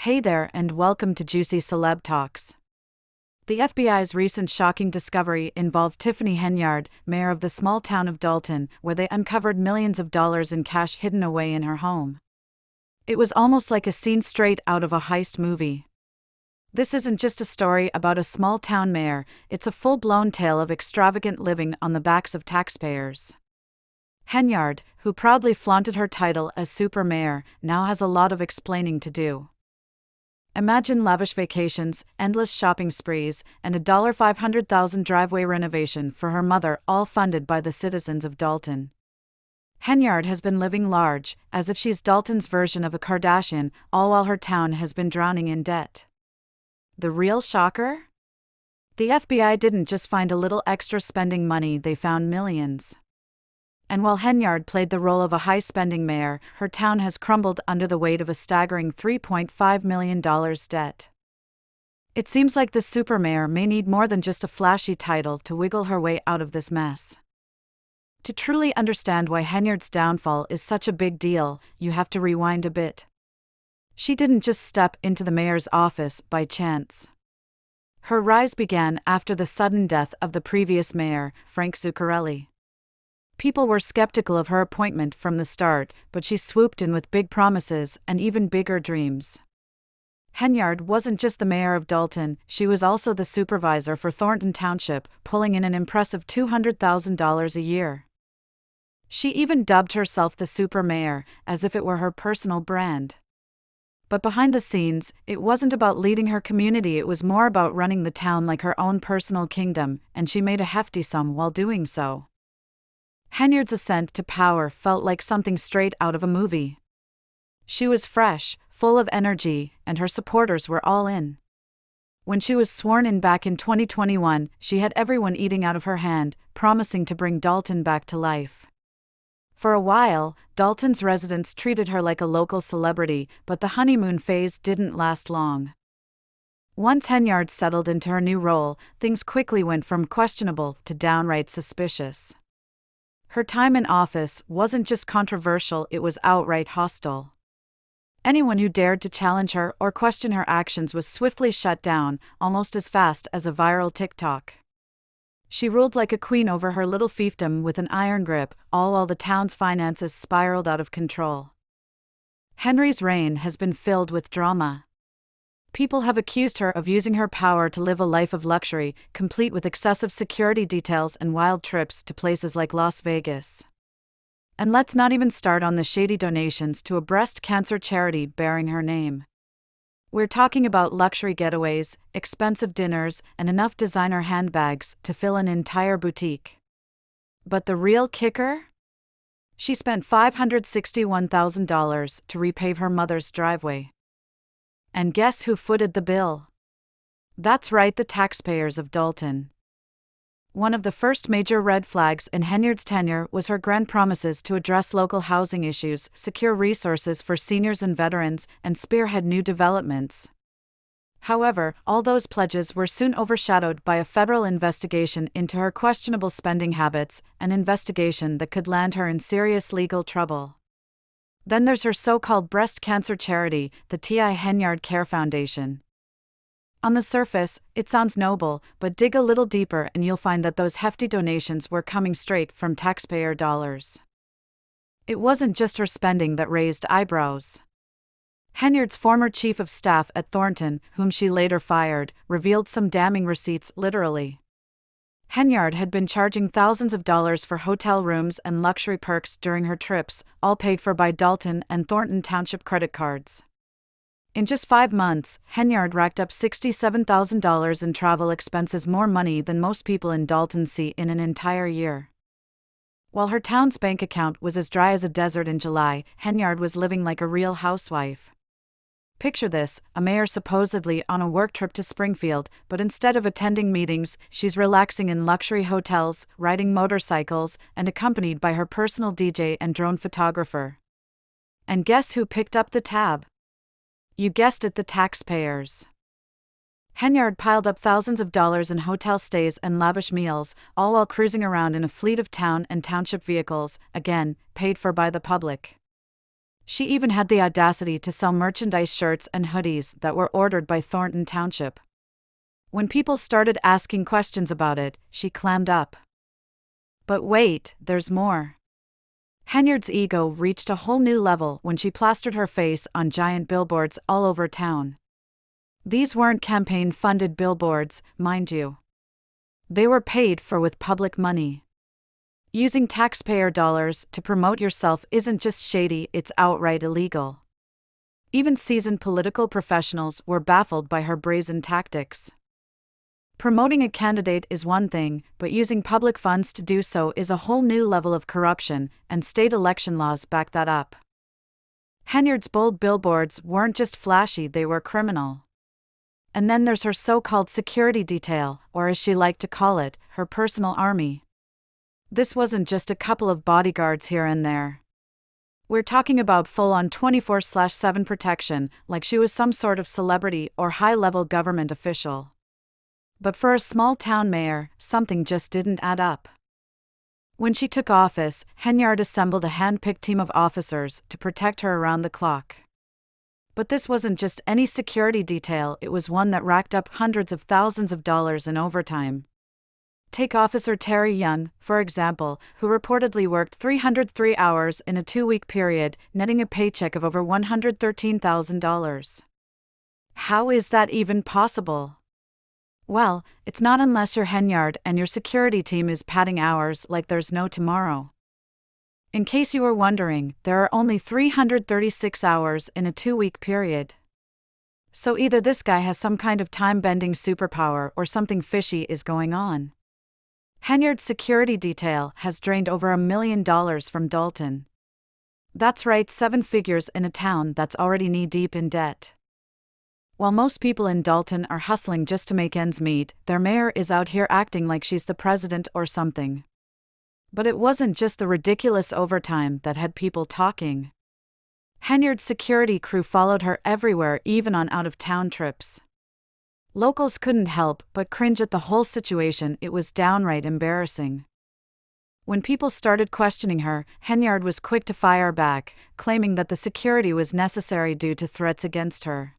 Hey there and welcome to Juicy Celeb Talks. The FBI's recent shocking discovery involved Tiffany Henyard, mayor of the small town of Dalton, where they uncovered millions of dollars in cash hidden away in her home. It was almost like a scene straight out of a heist movie. This isn't just a story about a small town mayor, it's a full-blown tale of extravagant living on the backs of taxpayers. Henyard, who proudly flaunted her title as super mayor, now has a lot of explaining to do. Imagine lavish vacations, endless shopping sprees, and a $500,000 driveway renovation for her mother, all funded by the citizens of Dalton. Henyard has been living large, as if she's Dalton's version of a Kardashian, all while her town has been drowning in debt. The real shocker? The FBI didn't just find a little extra spending money, they found millions. And while Henyard played the role of a high-spending mayor, her town has crumbled under the weight of a staggering $3.5 million debt. It seems like the super mayor may need more than just a flashy title to wiggle her way out of this mess. To truly understand why Henyard's downfall is such a big deal, you have to rewind a bit. She didn't just step into the mayor's office by chance. Her rise began after the sudden death of the previous mayor, Frank Zuccarelli. People were skeptical of her appointment from the start, but she swooped in with big promises and even bigger dreams. Henyard wasn't just the mayor of Dalton, she was also the supervisor for Thornton Township, pulling in an impressive $200,000 a year. She even dubbed herself the super mayor, as if it were her personal brand. But behind the scenes, it wasn't about leading her community, it was more about running the town like her own personal kingdom, and she made a hefty sum while doing so. Henyard's ascent to power felt like something straight out of a movie. She was fresh, full of energy, and her supporters were all in. When she was sworn in back in 2021, she had everyone eating out of her hand, promising to bring Dalton back to life. For a while, Dalton's residents treated her like a local celebrity, but the honeymoon phase didn't last long. Once Henyard settled into her new role, things quickly went from questionable to downright suspicious. Her time in office wasn't just controversial, it was outright hostile. Anyone who dared to challenge her or question her actions was swiftly shut down, almost as fast as a viral TikTok. She ruled like a queen over her little fiefdom with an iron grip, all while the town's finances spiraled out of control. Henry's reign has been filled with drama. People have accused her of using her power to live a life of luxury, complete with excessive security details and wild trips to places like Las Vegas. And let's not even start on the shady donations to a breast cancer charity bearing her name. We're talking about luxury getaways, expensive dinners, and enough designer handbags to fill an entire boutique. But the real kicker? She spent $561,000 to repave her mother's driveway. And guess who footed the bill? That's right, the taxpayers of Dalton. One of the first major red flags in Henyard's tenure was her grand promises to address local housing issues, secure resources for seniors and veterans, and spearhead new developments. However, all those pledges were soon overshadowed by a federal investigation into her questionable spending habits, an investigation that could land her in serious legal trouble. Then there's her so-called breast cancer charity, the T.I. Henyard Care Foundation. On the surface, it sounds noble, but dig a little deeper and you'll find that those hefty donations were coming straight from taxpayer dollars. It wasn't just her spending that raised eyebrows. Henyard's former chief of staff at Thornton, whom she later fired, revealed some damning receipts, literally. Henyard had been charging thousands of dollars for hotel rooms and luxury perks during her trips, all paid for by Dalton and Thornton Township credit cards. In just 5 months, Henyard racked up $67,000 in travel expenses, more money than most people in Dalton see in an entire year. While her town's bank account was as dry as a desert in July, Henyard was living like a real housewife. Picture this, a mayor supposedly on a work trip to Springfield, but instead of attending meetings, she's relaxing in luxury hotels, riding motorcycles, and accompanied by her personal DJ and drone photographer. And guess who picked up the tab? You guessed it, the taxpayers. Henyard piled up thousands of dollars in hotel stays and lavish meals, all while cruising around in a fleet of town and township vehicles, again, paid for by the public. She even had the audacity to sell merchandise shirts and hoodies that were ordered by Thornton Township. When people started asking questions about it, she clammed up. But wait, there's more. Henyard's ego reached a whole new level when she plastered her face on giant billboards all over town. These weren't campaign-funded billboards, mind you. They were paid for with public money. Using taxpayer dollars to promote yourself isn't just shady, it's outright illegal. Even seasoned political professionals were baffled by her brazen tactics. Promoting a candidate is one thing, but using public funds to do so is a whole new level of corruption, and state election laws back that up. Henyard's bold billboards weren't just flashy, they were criminal. And then there's her so-called security detail, or as she liked to call it, her personal army. This wasn't just a couple of bodyguards here and there. We're talking about full-on 24/7 protection, like she was some sort of celebrity or high-level government official. But for a small-town mayor, something just didn't add up. When she took office, Henyard assembled a hand-picked team of officers to protect her around the clock. But this wasn't just any security detail, it was one that racked up hundreds of thousands of dollars in overtime. Take Officer Terry Young, for example, who reportedly worked 303 hours in a 2-week period, netting a paycheck of over $113,000. How is that even possible? Well, it's not unless you're Henyard and your security team is padding hours like there's no tomorrow. In case you were wondering, there are only 336 hours in a 2-week period. So either this guy has some kind of time-bending superpower or something fishy is going on. Henyard's security detail has drained over $1 million from Dalton. That's right, 7 figures in a town that's already knee-deep in debt. While most people in Dalton are hustling just to make ends meet, their mayor is out here acting like she's the president or something. But it wasn't just the ridiculous overtime that had people talking. Henyard's security crew followed her everywhere, even on out-of-town trips. Locals couldn't help but cringe at the whole situation, it was downright embarrassing. When people started questioning her, Henyard was quick to fire back, claiming that the security was necessary due to threats against her.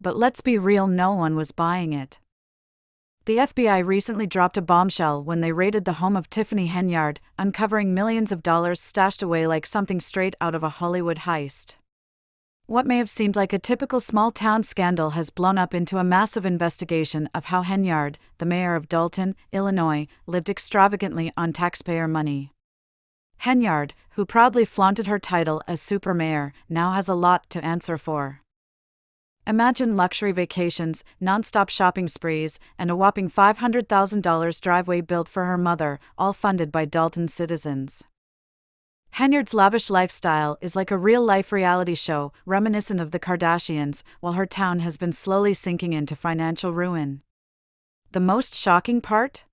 But let's be real, no one was buying it. The FBI recently dropped a bombshell when they raided the home of Tiffany Henyard, uncovering millions of dollars stashed away like something straight out of a Hollywood heist. What may have seemed like a typical small-town scandal has blown up into a massive investigation of how Henyard, the mayor of Dalton, Illinois, lived extravagantly on taxpayer money. Henyard, who proudly flaunted her title as super mayor, now has a lot to answer for. Imagine luxury vacations, non-stop shopping sprees, and a whopping $500,000 driveway built for her mother, all funded by Dalton citizens. Henyard's lavish lifestyle is like a real-life reality show, reminiscent of the Kardashians, while her town has been slowly sinking into financial ruin. The most shocking part?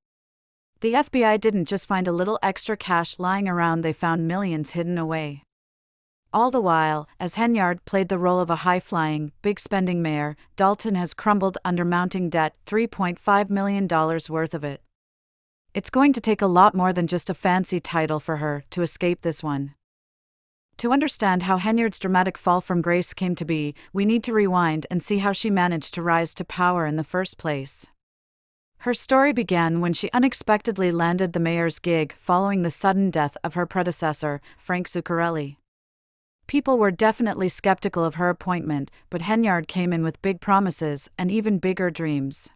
The FBI didn't just find a little extra cash lying around, they found millions hidden away. All the while, as Henyard played the role of a high-flying, big-spending mayor, Dalton has crumbled under mounting debt, $3.5 million worth of it. It's going to take a lot more than just a fancy title for her to escape this one. To understand how Henyard's dramatic fall from grace came to be, we need to rewind and see how she managed to rise to power in the first place. Her story began when she unexpectedly landed the mayor's gig following the sudden death of her predecessor, Frank Zuccarelli. People were definitely skeptical of her appointment, but Henyard came in with big promises and even bigger dreams.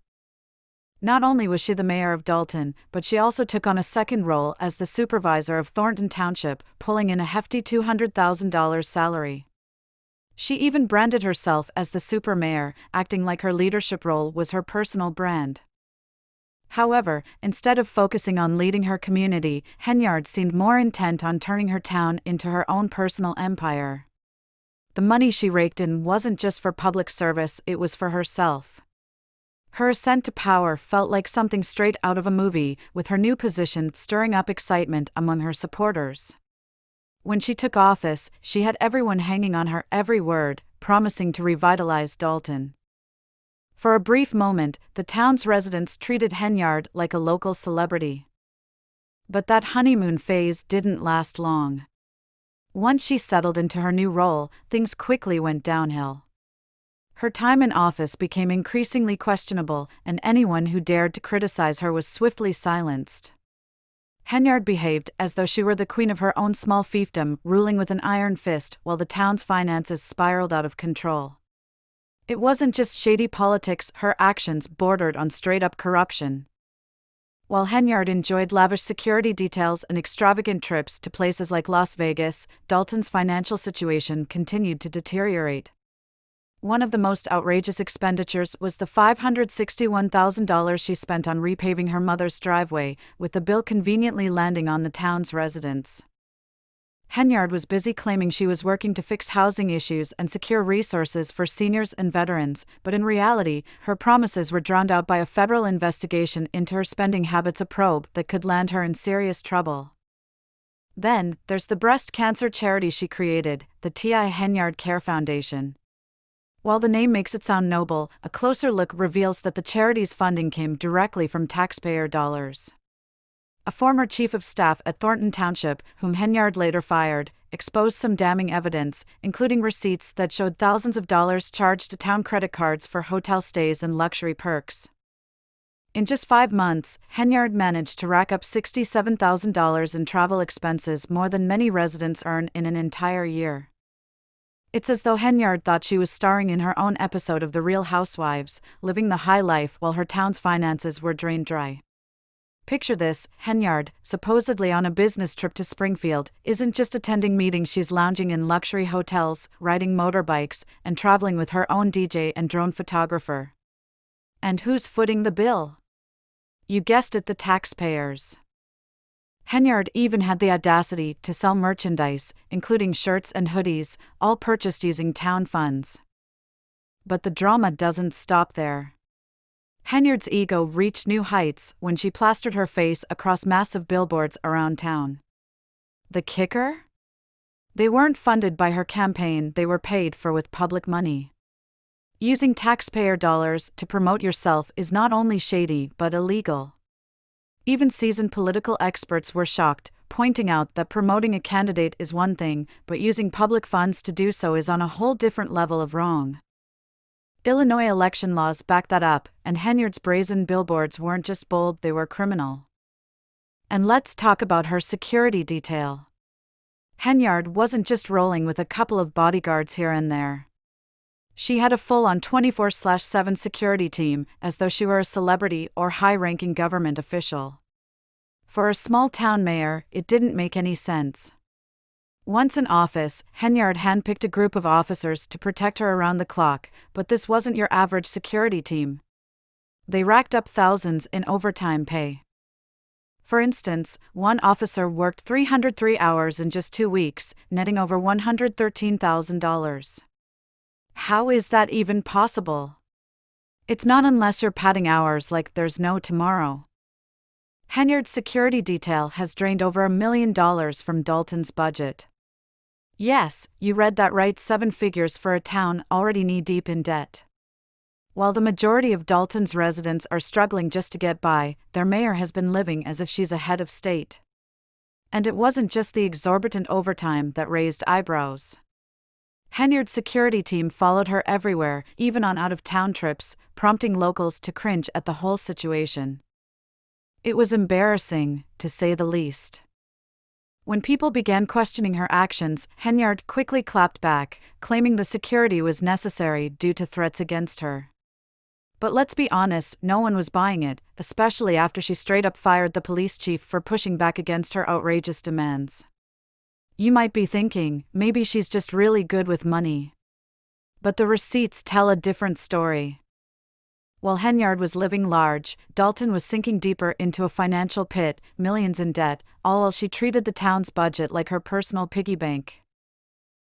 Not only was she the mayor of Dalton, but she also took on a second role as the supervisor of Thornton Township, pulling in a hefty $200,000 salary. She even branded herself as the super mayor, acting like her leadership role was her personal brand. However, instead of focusing on leading her community, Henyard seemed more intent on turning her town into her own personal empire. The money she raked in wasn't just for public service, it was for herself. Her ascent to power felt like something straight out of a movie, with her new position stirring up excitement among her supporters. When she took office, she had everyone hanging on her every word, promising to revitalize Dalton. For a brief moment, the town's residents treated Henyard like a local celebrity. But that honeymoon phase didn't last long. Once she settled into her new role, things quickly went downhill. Her time in office became increasingly questionable, and anyone who dared to criticize her was swiftly silenced. Henyard behaved as though she were the queen of her own small fiefdom, ruling with an iron fist while the town's finances spiraled out of control. It wasn't just shady politics, her actions bordered on straight-up corruption. While Henyard enjoyed lavish security details and extravagant trips to places like Las Vegas, Dalton's financial situation continued to deteriorate. One of the most outrageous expenditures was the $561,000 she spent on repaving her mother's driveway, with the bill conveniently landing on the town's residents. Henyard was busy claiming she was working to fix housing issues and secure resources for seniors and veterans, but in reality, her promises were drowned out by a federal investigation into her spending habits, a probe that could land her in serious trouble. Then, there's the breast cancer charity she created, the T.I. Henyard Care Foundation. While the name makes it sound noble, a closer look reveals that the charity's funding came directly from taxpayer dollars. A former chief of staff at Thornton Township, whom Henyard later fired, exposed some damning evidence, including receipts that showed thousands of dollars charged to town credit cards for hotel stays and luxury perks. In just 5 months, Henyard managed to rack up $67,000 in travel expenses, more than many residents earn in an entire year. It's as though Henyard thought she was starring in her own episode of The Real Housewives, living the high life while her town's finances were drained dry. Picture this: Henyard, supposedly on a business trip to Springfield, isn't just attending meetings, she's lounging in luxury hotels, riding motorbikes, and traveling with her own DJ and drone photographer. And who's footing the bill? You guessed it, the taxpayers. Henyard even had the audacity to sell merchandise, including shirts and hoodies, all purchased using town funds. But the drama doesn't stop there. Henyard's ego reached new heights when she plastered her face across massive billboards around town. The kicker? They weren't funded by her campaign, they were paid for with public money. Using taxpayer dollars to promote yourself is not only shady but illegal. Even seasoned political experts were shocked, pointing out that promoting a candidate is one thing, but using public funds to do so is on a whole different level of wrong. Illinois election laws back that up, and Henyard's brazen billboards weren't just bold, they were criminal. And let's talk about her security detail. Henyard wasn't just rolling with a couple of bodyguards here and there. She had a full-on 24/7 security team, as though she were a celebrity or high-ranking government official. For a small-town mayor, it didn't make any sense. Once in office, Henyard handpicked a group of officers to protect her around the clock, but this wasn't your average security team. They racked up thousands in overtime pay. For instance, one officer worked 303 hours in just 2 weeks, netting over $113,000. How is that even possible? It's not unless you're padding hours like there's no tomorrow. Henyard's security detail has drained over $1 million from Dalton's budget. Yes, you read that right, 7 figures for a town already knee-deep in debt. While the majority of Dalton's residents are struggling just to get by, their mayor has been living as if she's a head of state. And it wasn't just the exorbitant overtime that raised eyebrows. Henyard's security team followed her everywhere, even on out-of-town trips, prompting locals to cringe at the whole situation. It was embarrassing, to say the least. When people began questioning her actions, Henyard quickly clapped back, claiming the security was necessary due to threats against her. But let's be honest, no one was buying it, especially after she straight-up fired the police chief for pushing back against her outrageous demands. You might be thinking, maybe she's just really good with money. But the receipts tell a different story. While Henyard was living large, Dalton was sinking deeper into a financial pit, millions in debt, all while she treated the town's budget like her personal piggy bank.